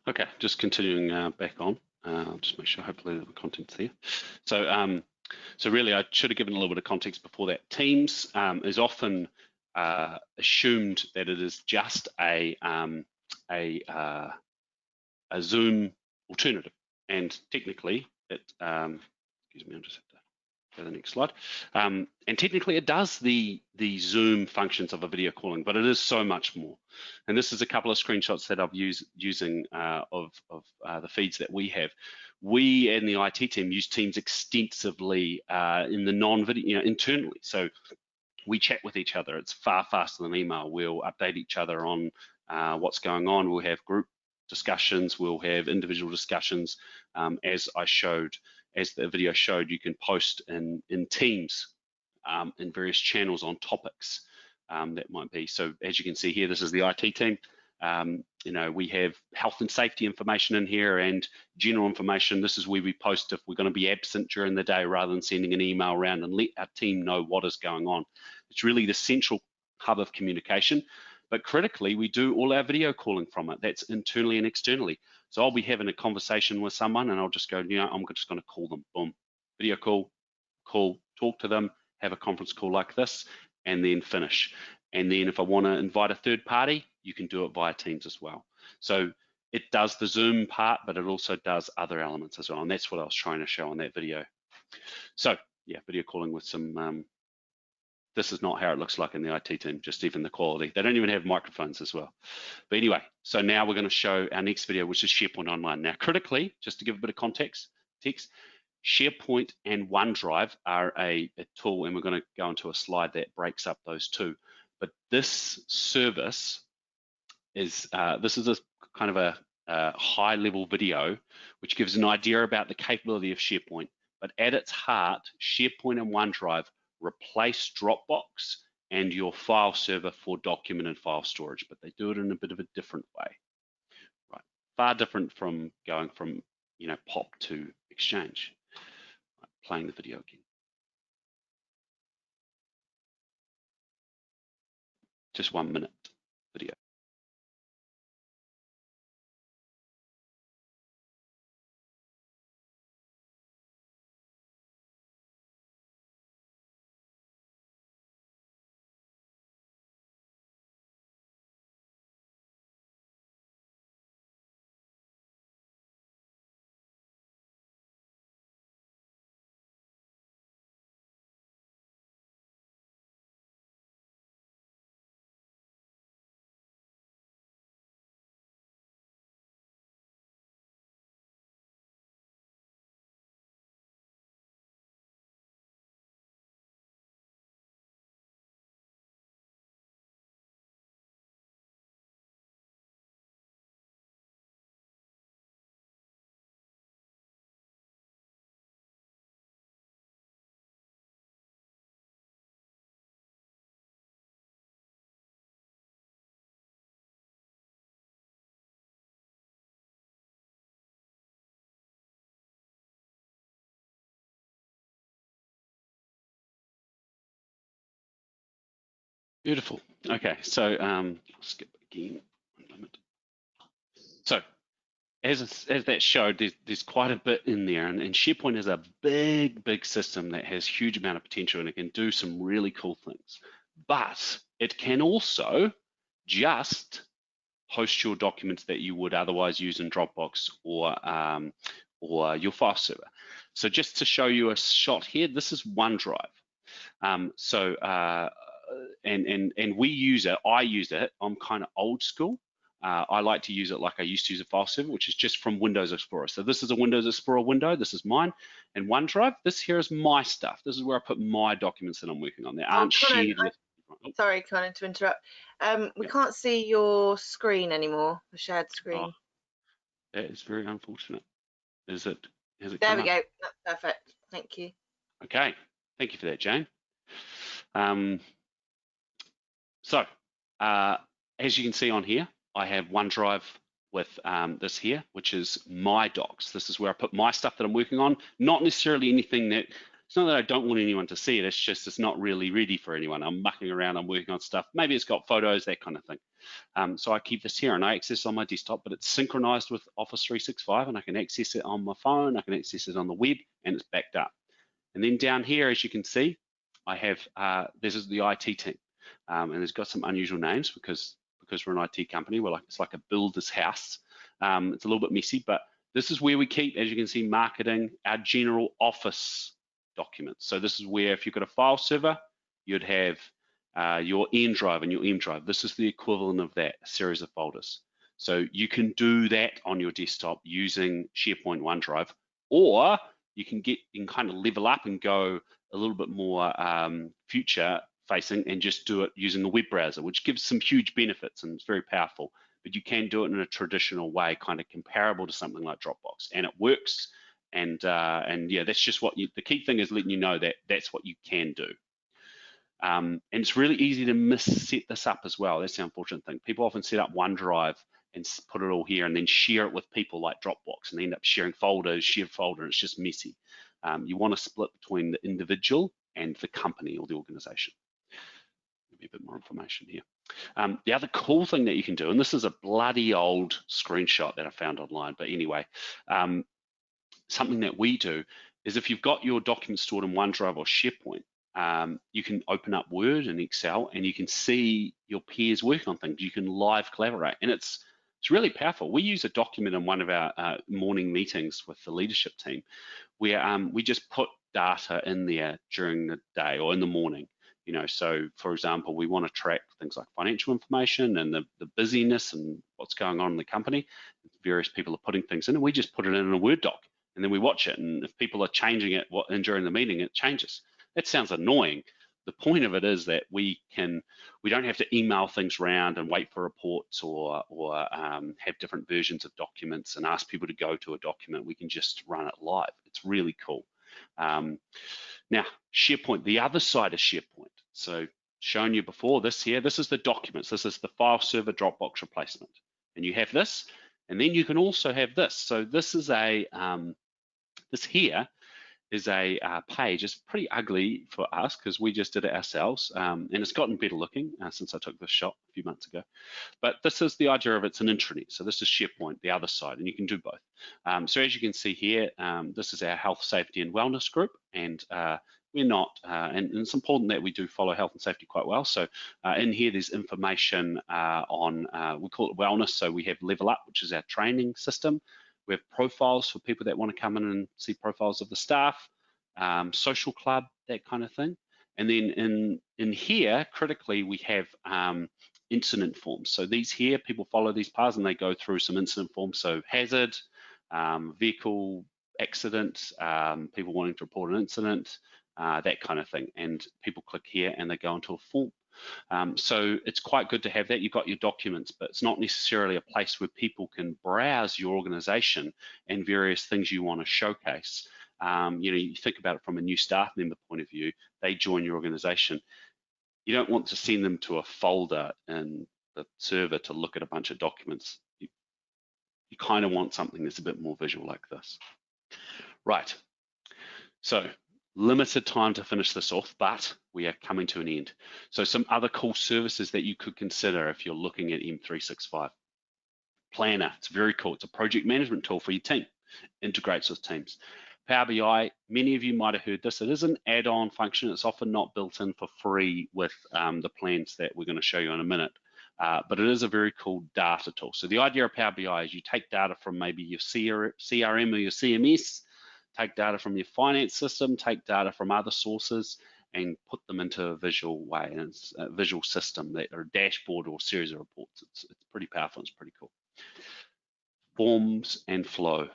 Okay, just continuing back on. I'll just make sure hopefully the content's there. So really I should have given a little bit of context before that. Teams is often assumed that it is just a Zoom alternative, and technically it, excuse me, I'll just have to go to the next slide. And technically it does the Zoom functions of a video calling, but it is so much more. And this is a couple of screenshots that I've used using of the feeds that we have. We in the IT team use Teams extensively in the non-video, internally. So we chat with each other. It's far faster than email. We'll update each other on what's going on. We'll have group discussions. We'll have individual discussions. As the video showed, you can post in Teams in various channels on topics that might be. So as you can see here, this is the IT team. We have health and safety information in here and general information. This is where we post if we're going to be absent during the day, rather than sending an email around, and let our team know what is going on. It's really the central hub of communication. But critically, we do all our video calling from it. That's internally and externally. So I'll be having a conversation with someone and I'll just go, I'm just going to call them. Boom, video call, talk to them, have a conference call like this, and then finish. And then if I want to invite a third party, you can do it via Teams as well. So it does the Zoom part, but it also does other elements as well. And that's what I was trying to show on that video. So yeah, video calling with some, this is not how it looks like in the IT team, just even the quality. They don't even have microphones as well. But anyway, so now we're going to show our next video, which is SharePoint Online. Now, critically, just to give a bit of context, SharePoint and OneDrive are a tool, and we're going to go into a slide that breaks up those two. But this service is, this is a kind of a high-level video, which gives an idea about the capability of SharePoint. But at its heart, SharePoint and OneDrive replace Dropbox and your file server for document and file storage, but they do it in a bit of a different way, right? Far different from going from POP to Exchange. Right, playing the video again. Just 1 minute video. Beautiful. Okay, so I'll skip again. 1 minute. So as that showed, there's quite a bit in there, and SharePoint is a big system that has huge amount of potential, and it can do some really cool things. But it can also just host your documents that you would otherwise use in Dropbox or your file server. So just to show you a shot here, this is OneDrive. And we use it. I use it. I'm kind of old school. I like to use it like I used to use a file server, which is just from Windows Explorer. So this is a Windows Explorer window. This is mine. And OneDrive, this here is my stuff. This is where I put my documents that I'm working on. They aren't shared with. Sorry, Conan, to interrupt. We can't see your screen anymore, the shared screen. Oh, that is very unfortunate. Is it? Has it there come we up? go. That's perfect. Thank you. Okay. Thank you for that, Jane. So as you can see on here, I have OneDrive with this here, which is my docs. This is where I put my stuff that I'm working on, not necessarily anything that It's not that I don't want anyone to see it, it's just it's not really ready for anyone. I'm mucking around, I'm working on stuff. Maybe it's got photos, that kind of thing. So I keep this here and I access it on my desktop, but it's synchronized with Office 365 and I can access it on my phone, I can access it on the web, and it's backed up. And then down here, as you can see, I have, this is the IT team. And it's got some unusual names because we're an IT company. It's like a builder's house. It's a little bit messy, but this is where we keep, as you can see, marketing, our general office documents. So this is where if you've got a file server, you'd have your N drive and your M drive. This is the equivalent of that, a series of folders. So you can do that on your desktop using SharePoint OneDrive, or you can kind of level up and go a little bit more future facing and just do it using the web browser, which gives some huge benefits and it's very powerful. But you can do it in a traditional way, kind of comparable to something like Dropbox, and it works. And yeah, that's just what the key thing is, letting you know that that's what you can do. And it's really easy to misset this up as well. That's the unfortunate thing. People often set up OneDrive and put it all here and then share it with people like Dropbox, and they end up sharing folders, shared folder, and it's just messy. You want to split between the individual and the company or the organization. Maybe a bit more information here. The other cool thing that you can do, and this is a bloody old screenshot that I found online, but anyway, something that we do is if you've got your documents stored in OneDrive or SharePoint, you can open up Word and Excel and you can see your peers working on things. You can live collaborate, and it's really powerful. We use a document in one of our morning meetings with the leadership team where we just put data in there during the day or in the morning. You know, so for example, we want to track things like financial information and the busyness and what's going on in the company. Various people are putting things in, and we just put it in a Word doc, and then we watch it. And if people are changing it during the meeting, it changes. That sounds annoying. The point of it is that we don't have to email things around and wait for reports or have different versions of documents and ask people to go to a document. We can just run it live. It's really cool. Now, SharePoint, the other side of SharePoint. So shown you before this here, this is the documents. This is the file server Dropbox replacement. And you have this, and then you can also have this. So this is this here is a page. It's pretty ugly for us because we just did it ourselves, and it's gotten better looking since I took this shot a few months ago. But this is the idea of it's an intranet. So this is SharePoint, the other side, and you can do both. So as you can see here, this is our health, safety, and wellness group, and we're not, and it's important that we do follow health and safety quite well. So in here, there's information on, we call it wellness. So we have Level Up, which is our training system. We have profiles for people that want to come in and see profiles of the staff, social club, that kind of thing. And then in here, critically, we have incident forms. So these here, people follow these paths and they go through some incident forms. So hazard, vehicle accident, people wanting to report an incident, that kind of thing. And people click here and they go into a form. So it's quite good to have that. You've got your documents, but it's not necessarily a place where people can browse your organization and various things you want to showcase. You think about it from a new staff member point of view, they join your organization. You don't want to send them to a folder in the server to look at a bunch of documents. You kind of want something that's a bit more visual like this. Right, so limited time to finish this off, but we are coming to an end. So some other cool services that you could consider if you're looking at M365. Planner, it's very cool. It's a project management tool for your team, integrates with Teams. Power BI, many of you might have heard this. It is an add-on function. It's often not built in for free with the plans that we're going to show you in a minute, but it is a very cool data tool. So the idea of Power BI is you take data from maybe your CRM or your CMS, take data from your finance system, take data from other sources, and put them into a visual way. And it's a visual system that or a dashboard or a series of reports. It's pretty powerful. It's pretty cool. Forms and flow.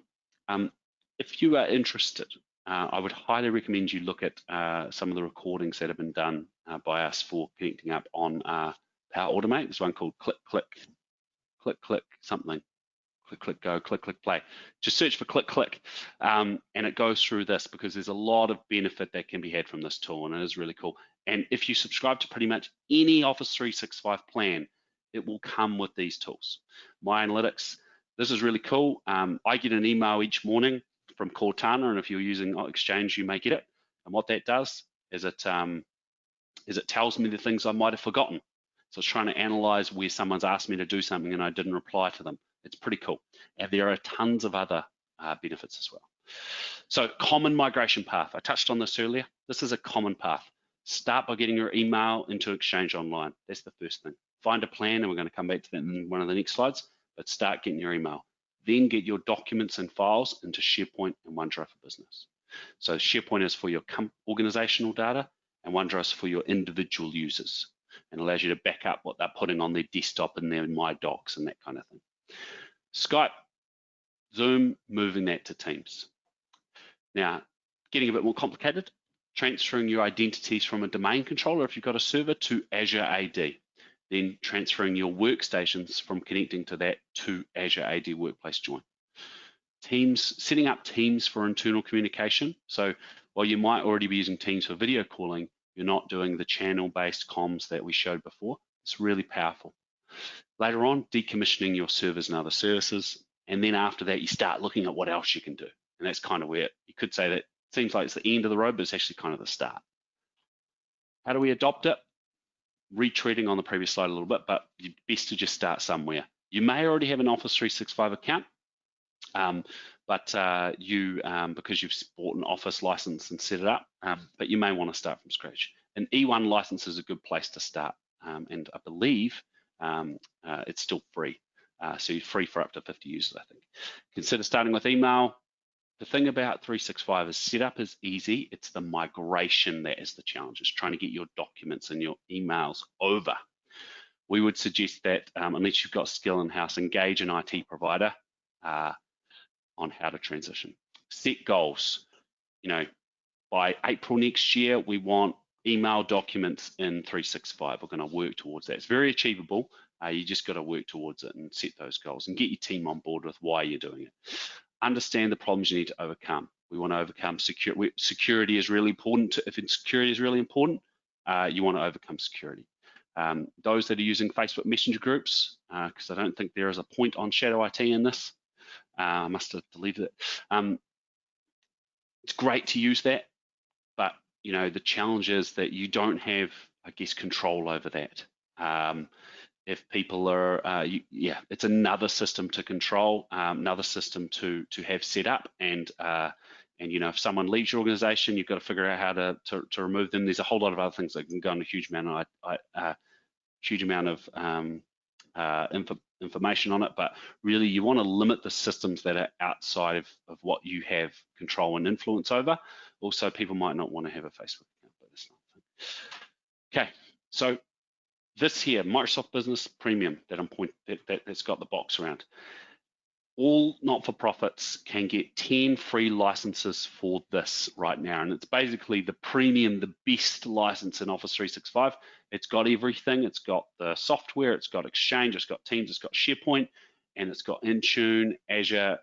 If you are interested, I would highly recommend you look at some of the recordings that have been done by us for connecting up on Power Automate. There's one called Click, Click, Click, Click, something. Click, click, go, click, click, play. Just search for click, click, and it goes through this because there's a lot of benefit that can be had from this tool, and it is really cool. And if you subscribe to pretty much any Office 365 plan, it will come with these tools. My Analytics, this is really cool. I get an email each morning from Cortana, and if you're using Exchange, you may get it. And what that does is it tells me the things I might have forgotten. So it's trying to analyze where someone's asked me to do something and I didn't reply to them. It's pretty cool. And there are tons of other benefits as well. So common migration path. I touched on this earlier. This is a common path. Start by getting your email into Exchange Online. That's the first thing. Find a plan, and we're going to come back to that in one of the next slides, but start getting your email. Then get your documents and files into SharePoint and OneDrive for Business. So SharePoint is for your organizational data, and OneDrive is for your individual users, and allows you to back up what they're putting on their desktop and their My Docs and that kind of thing. Skype, Zoom, moving that to Teams. Now, getting a bit more complicated, transferring your identities from a domain controller, if you've got a server, to Azure AD. Then transferring your workstations from connecting to that to Azure AD Workplace Join. Teams, setting up Teams for internal communication. So while you might already be using Teams for video calling, you're not doing the channel-based comms that we showed before. It's really powerful. Later on, decommissioning your servers and other services. And then after that, you start looking at what else you can do. And that's kind of where you could say that seems like it's the end of the road, but it's actually kind of the start. How do we adopt it? Retreading on the previous slide a little bit, but it's best to just start somewhere. You may already have an Office 365 account, because you've bought an Office license and set it up, but you may want to start from scratch. An E1 license is a good place to start, and I believe it's still free. So you're free for up to 50 users, I think. Consider starting with email. The thing about 365 is setup is easy. It's the migration that is the challenge. It's trying to get your documents and your emails over. We would suggest that unless you've got skill in-house, engage an IT provider on how to transition. Set goals. You know, by April next year, we want email documents in 365. We're going to work towards that. It's very achievable. You just got to work towards it and set those goals and get your team on board with why you're doing it. Understand the problems you need to overcome. We want to overcome security. Security is really important. If security is really important, you want to overcome security. Those that are using Facebook Messenger groups, because I don't think there is a point on Shadow IT in this. I must have deleted it. It's great to use that, but you know the challenge is that you don't have, I guess, control over that. If people are, it's another system to control, another system to have set up, and you know, if someone leaves your organization, you've got to figure out how to remove them. There's a whole lot of other things that can go on a huge amount of information on it, but really you want to limit the systems that are outside of what you have control and influence over. Also, people might not want to have a Facebook account, but that's not the thing. Okay, so this here, Microsoft Business Premium that's got the box around. All not-for-profits can get 10 free licenses for this right now. And it's basically the premium, the best license in Office 365. It's got everything. It's got the software, it's got Exchange, it's got Teams, it's got SharePoint, and it's got Intune, Azure,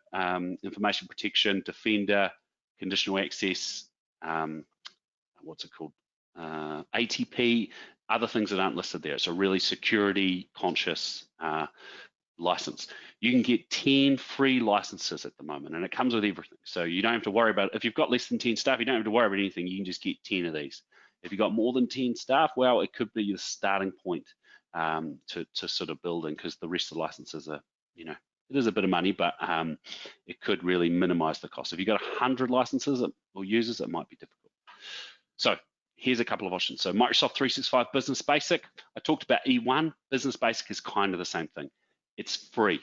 Information Protection, Defender, Conditional Access, what's it called? ATP, other things that aren't listed there. It's a really security conscious license. You can get 10 free licenses at the moment, and it comes with everything. So you don't have to worry about, if you've got less than 10 staff, you don't have to worry about anything. You can just get 10 of these. If you've got more than 10 staff, well, it could be your starting point to sort of building, because the rest of the licenses are, you know, it is a bit of money, but it could really minimize the cost. If you've got 100 licenses or users, it might be difficult. So here's a couple of options. So Microsoft 365 Business Basic. I talked about E1. Business Basic is kind of the same thing. It's free.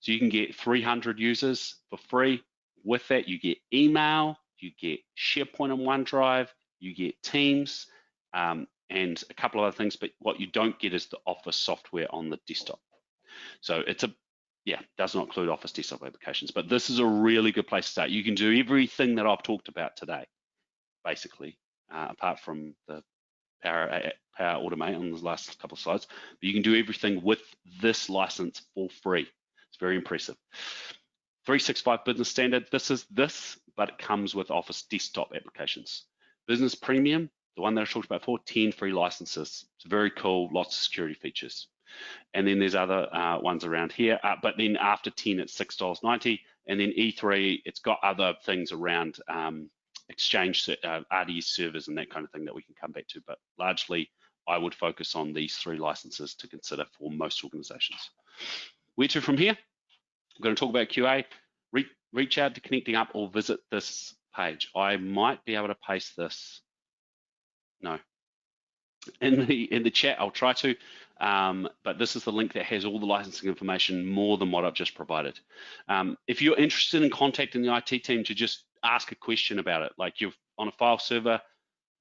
So you can get 300 users for free. With that, you get email, you get SharePoint and OneDrive, you get Teams, and a couple of other things, but what you don't get is the Office software on the desktop. So it's does not include Office desktop applications, but this is a really good place to start. You can do everything that I've talked about today, basically, apart from the Power Automate on the last couple of slides. But you can do everything with this license for free. It's very impressive. 365 Business Standard, this is this, but it comes with Office desktop applications. Business Premium, the one that I talked about before, 10 free licenses. It's very cool, lots of security features. And then there's other ones around here, but then after 10, it's $6.90. And then E3, it's got other things around Exchange RDS servers and that kind of thing that we can come back to, but largely I would focus on these 3 licenses to consider for most organizations. Where to from here? I'm going to talk about QA. Reach out to Connecting Up or visit this page. I might be able to paste this. No. In the chat, I'll try to, but this is the link that has all the licensing information more than what I've just provided. If you're interested in contacting the IT team to just ask a question about it, like you're on a file server,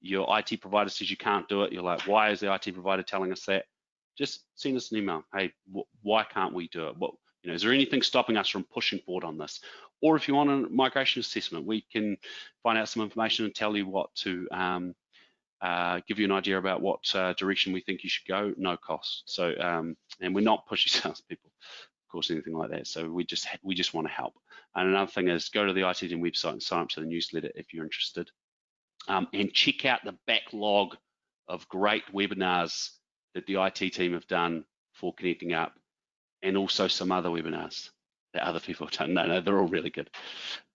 your IT provider says you can't do it, you're like, why is the IT provider telling us that? Just send us an email. Hey, why can't we do it? Is there anything stopping us from pushing forward on this? Or if you want a migration assessment, we can find out some information and tell you what to give you an idea about what direction we think you should go, no cost. So, and we're not pushy salespeople, of course, anything like that. So we just want to help. And another thing is go to the IT team website and sign up to the newsletter if you're interested, and check out the backlog of great webinars that the IT team have done for Connecting Up, and also some other webinars that other people have done. No, they're all really good.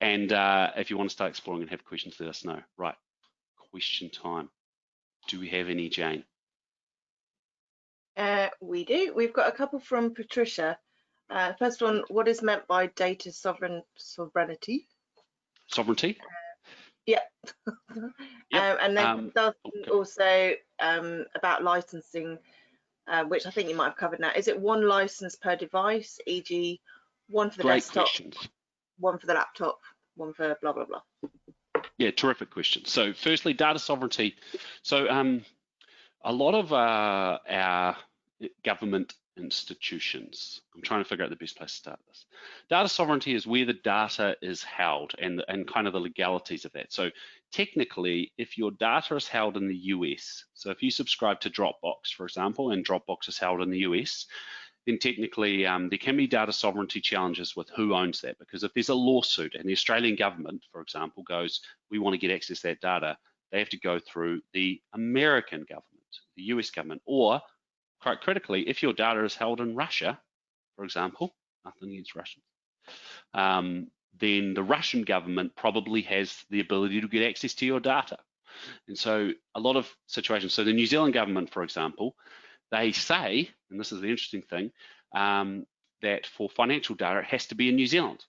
And if you want to start exploring and have questions, let us know. Right, question time. Do we have any, Jane? We do. We've got a couple from Patricia. First one, what is meant by data sovereignty? Sovereignty? Yeah. Yep. And then also about licensing, which I think you might have covered now. Is it one license per device, e.g. one for the desktop, questions. One for the laptop, one for blah, blah, blah? Yeah, terrific question. So firstly, data sovereignty. So a lot of our government institutions, I'm trying to figure out the best place to start this. Data sovereignty is where the data is held and kind of the legalities of that. So technically, if your data is held in the US, so if you subscribe to Dropbox, for example, and Dropbox is held in the US, then technically there can be data sovereignty challenges with who owns that, because if there's a lawsuit and the Australian government, for example, goes, we want to get access to that data, they have to go through the American government, the US government, or quite critically, if your data is held in Russia, for example, nothing against Russians, then the Russian government probably has the ability to get access to your data. And so a lot of situations, so the New Zealand government, for example, they say, and this is the interesting thing, that for financial data, it has to be in New Zealand.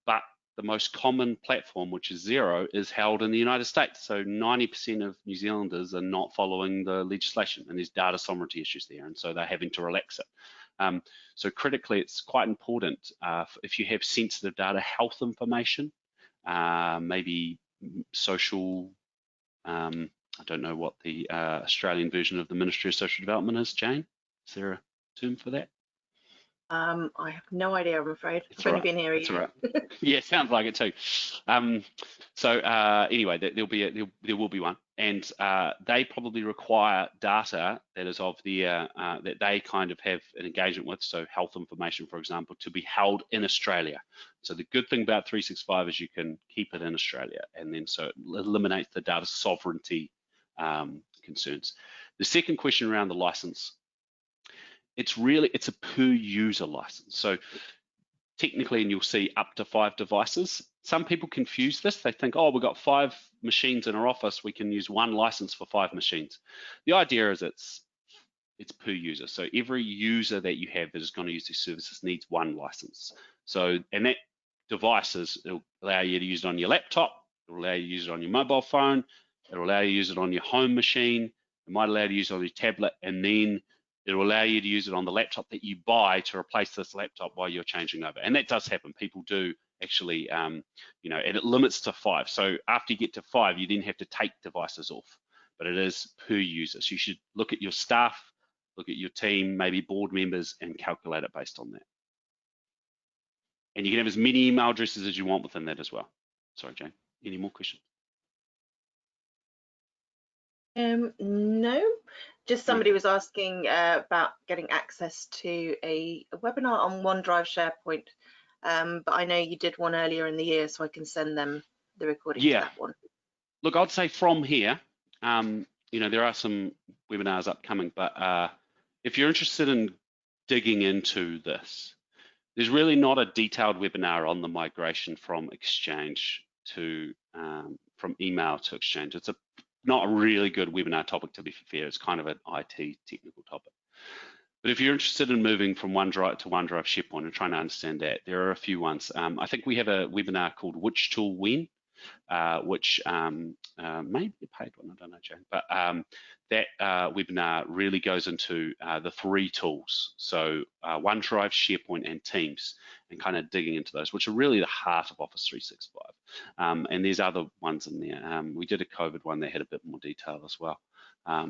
But the most common platform, which is Xero, is held in the United States. So 90% of New Zealanders are not following the legislation, and there's data sovereignty issues there, and so they're having to relax it. So critically, it's quite important if you have sensitive data, health information, maybe social, I don't know what the Australian version of the Ministry of Social Development is, Jane. Is there a term for that? I have no idea, I'm afraid. It's I've only been here a year. Right. Yeah, sounds like it too. Anyway, there will be one, and they probably require data that is of the that they kind of have an engagement with. So health information, for example, to be held in Australia. So the good thing about 365 is you can keep it in Australia, and then so it eliminates the data sovereignty concerns. The second question around the license. It's a per user license. So technically, and you'll see up to 5 devices. Some people confuse this. They think, oh, we've got 5 machines in our office. We can use one license for 5 machines. The idea is it's per user. So every user that you have that is going to use these services needs one license. So, and that device it'll allow you to use it on your laptop. It'll allow you to use it on your mobile phone. It'll allow you to use it on your home machine. It might allow you to use it on your tablet, and then it will allow you to use it on the laptop that you buy to replace this laptop while you're changing over. And that does happen. People do actually, and it limits to 5. So after you get to 5, you then have to take devices off, but it is per user. So you should look at your staff, look at your team, maybe board members, and calculate it based on that. And you can have as many email addresses as you want within that as well. Sorry, Jane, any more questions? No, just somebody was asking about getting access to a webinar on OneDrive SharePoint, but I know you did one earlier in the year, so I can send them the recording of that one. Look, I'd say from here, there are some webinars upcoming, but if you're interested in digging into this, there's really not a detailed webinar on the migration from Exchange to from email to Exchange. It's not a really good webinar topic, to be fair. It's kind of an IT technical topic. But if you're interested in moving from OneDrive to OneDrive SharePoint and trying to understand that, there are a few ones. I think we have a webinar called Which Tool When, which may be a paid one, I don't know, Jane, but that webinar really goes into the 3 tools. So OneDrive, SharePoint, and Teams, and kind of digging into those, which are really the heart of Office 365. And there's other ones in there. We did a COVID one that had a bit more detail as well.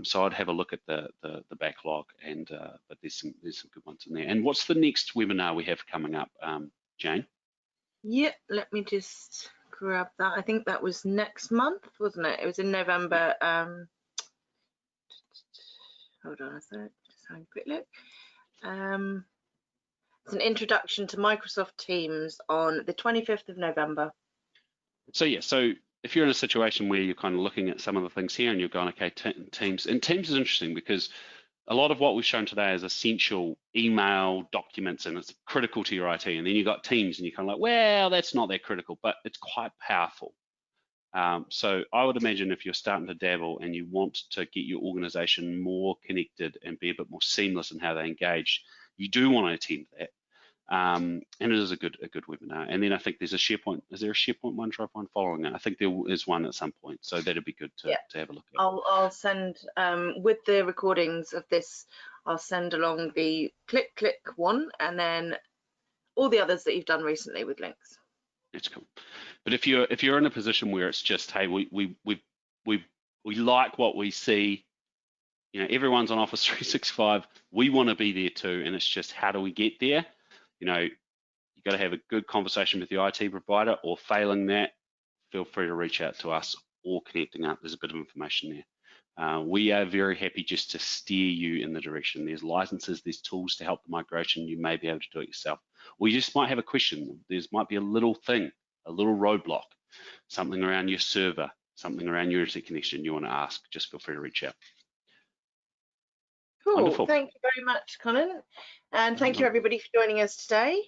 So I'd have a look at the backlog, and but there's some good ones in there. And what's the next webinar we have coming up, Jane? Yep, let me just grab that. I think that was next month, wasn't it? It was in November. Hold on a sec, just having a quick look. It's an introduction to Microsoft Teams on the 25th of November. So yeah, so if you're in a situation where you're kind of looking at some of the things here and you're going, okay, Teams, and Teams is interesting because a lot of what we've shown today is essential email documents, and it's critical to your IT. And then you've got Teams, and you're kind of like, well, that's not that critical, but it's quite powerful. So I would imagine if you're starting to dabble and you want to get your organization more connected and be a bit more seamless in how they engage, you do want to attend that. And it is a good webinar. And then I think there's a SharePoint. Is there a SharePoint OneDrive one following it? I think there is one at some point. So that'd be good to have a look at. I'll send with the recordings of this. I'll send along the click one, and then all the others that you've done recently with links. That's cool. But if you're in a position where it's just, hey, we like what we see, you know, everyone's on Office 365, we want to be there too, and it's just how do we get there? You know, you've got to have a good conversation with your IT provider, or failing that, feel free to reach out to us or Connecting Up. There's a bit of information there. We are very happy just to steer you in the direction. There's licenses, there's tools to help the migration. You may be able to do it yourself. Or you just might have a question. There might be a little thing, a little roadblock, something around your server, something around your internet connection you want to ask. Just feel free to reach out. Cool. Wonderful. Thank you very much, Colin. And thank you everybody for joining us today.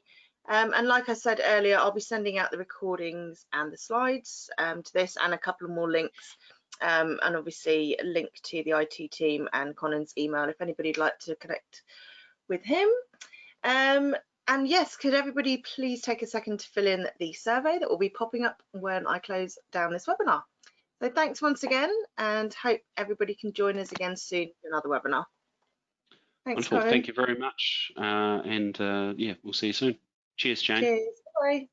And like I said earlier, I'll be sending out the recordings and the slides to this, and a couple of more links, and obviously a link to the IT team and Colin's email if anybody'd like to connect with him. And yes, could everybody please take a second to fill in the survey that will be popping up when I close down this webinar. So thanks once again, and hope everybody can join us again soon for another webinar. Thanks, Wonderful. Colin. Thank you very much. Yeah, we'll see you soon. Cheers, Jane. Cheers. Bye.